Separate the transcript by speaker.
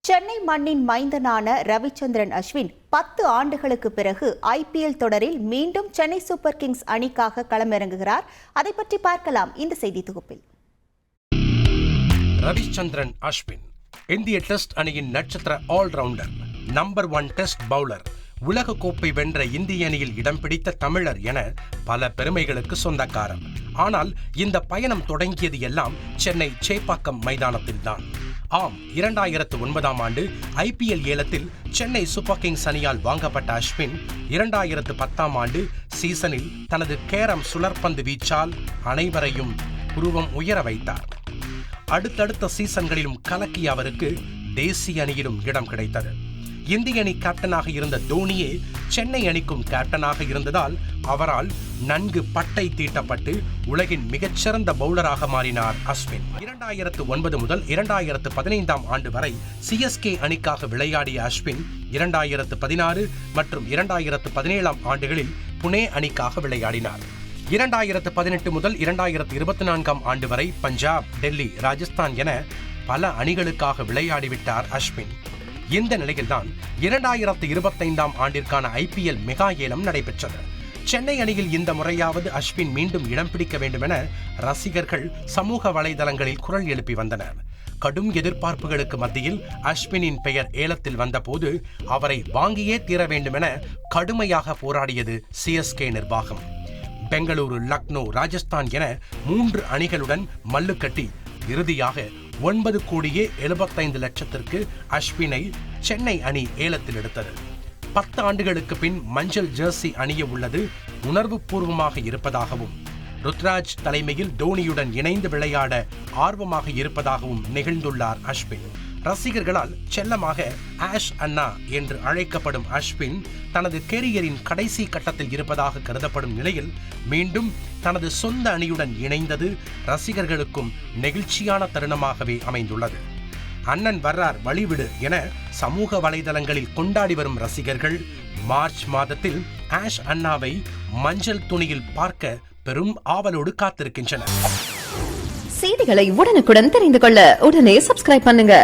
Speaker 1: சென்னை மண்ணின் மைந்தனான ரவிச்சந்திரன் அஸ்வின் 10 ஆண்டுகளுக்கு பிறகு IPL தொடரில் மீண்டும் சென்னை சூப்பர் கிங்ஸ் அணிக்காக களமிறங்குகிறார். அதை பற்றி பார்க்கலாம் இந்த செய்தி தொகுப்பில்.
Speaker 2: ரவிச்சந்திரன் அஸ்வின் இந்திய டெஸ்ட் அணியின் நட்சத்திர ஆல்ரவுண்டர், நம்பர் 1 டெஸ்ட் பவுலர், உலக கோப்பை வென்ற இந்திய அணியில் இடம் பிடித்த தமிழர் என பல பெருமைகளுக்கு சொந்தக்காரர். ஆனால் இந்த பயணம் தொடங்கியது எல்லாம் சென்னை சேப்பாக்கம் மைதானத்தில்தான். ஆம், 2009ஆம் ஆண்டு IPL ஏலத்தில் சென்னை சூப்பர் கிங்ஸ் அணியால் வாங்கப்பட்ட அஸ்வின் 2010ஆம் ஆண்டு சீசனில் தனது கேரம் சுழற்பந்து வீச்சால் அனைவரையும் உருவம் உயர வைத்தார். அடுத்தடுத்த சீசன்களிலும் கலக்கிய அவருக்கு தேசிய அணியிலும் இடம் கிடைத்தது. இந்திய அணி கேப்டனாக இருந்த தோனியே சென்னை அணிக்கும் கேப்டனாக இருந்ததால் அவரால் நன்கு பட்டை தீட்டப்பட்டு உலகின் மிகச்சிறந்த பவுலராக மாறினார் அஸ்வின். 2009 முதல் 2015ஆம் ஆண்டு வரை CSK அணிக்காக விளையாடிய அஸ்வின் 2016 மற்றும் 2017ஆம் ஆண்டுகளில் புனே அணிக்காக விளையாடினார். 2018 முதல் 2024ஆம் ஆண்டு வரை பஞ்சாப், டெல்லி, ராஜஸ்தான் என பல அணிகளுக்காக விளையாடிவிட்டார் அஸ்வின். இந்த நிலையில்தான் 2025ஆம் ஆண்டிற்கான IPL மெகா ஏலம் நடைபெற்றது. சென்னை அணியில் இந்த முறையாவது அஸ்வின் மீண்டும் இடம் பிடிக்க வேண்டும் என ரசிகர்கள் சமூக வலைதளங்களில் குரல் எழுப்பி வந்தனர். கடும் எதிர்பார்ப்புகளுக்கு மத்தியில் அஸ்வினின் பெயர் ஏலத்தில் வந்தபோது அவரை வாங்கியே தீர வேண்டும் என கடுமையாக போராடியது CSK நிர்வாகம். பெங்களூரு, லக்னோ, ராஜஸ்தான் என 3 அணிகளுடன் மல்லுக்கட்டி இறுதியாக 9,75,00,000 அஸ்வினை சென்னை அணி ஏலத்தில் எடுத்தது. 10 ஆண்டுகளுக்கு பின் மஞ்சள் ஜெர்சி அணிய உள்ளது உணர்வுபூர்வமாக இருப்பதாகவும், ருத்ராஜ் தலைமையில் தோனியுடன் இணைந்து விளையாட ஆர்வமாக இருப்பதாகவும் நெகிழ்ந்துள்ளார் அஸ்வின். ரசிகர்களால் செல்லமாக ஆஷ் அண்ணா என்று அழைக்கப்படும் அஸ்வின் தனது கெரியரின் கடைசி கட்டத்தில் இருப்பதாக கருதப்படும் நிலையில் மீண்டும் தனது சொந்த அணியுடன் இணைந்தது ரசிகர்களுக்கும் நெகிழ்ச்சியான தருணமாகவே அமைந்துள்ளது. அண்ணன் வர்றார் வழிவிடு என சமூக வலைதளங்களில் கொண்டாடி வரும் ரசிகர்கள் மார்ச் மாதத்தில் ஆஷ் அண்ணாவை மஞ்சள் துணியில் பார்க்க பெரும் ஆவலோடு காத்திருக்கின்றனர்.
Speaker 3: செய்திகளை உடனுக்குடன் தெரிந்து கொள்ள உடனே சப்ஸ்கிரைப் பண்ணுங்க.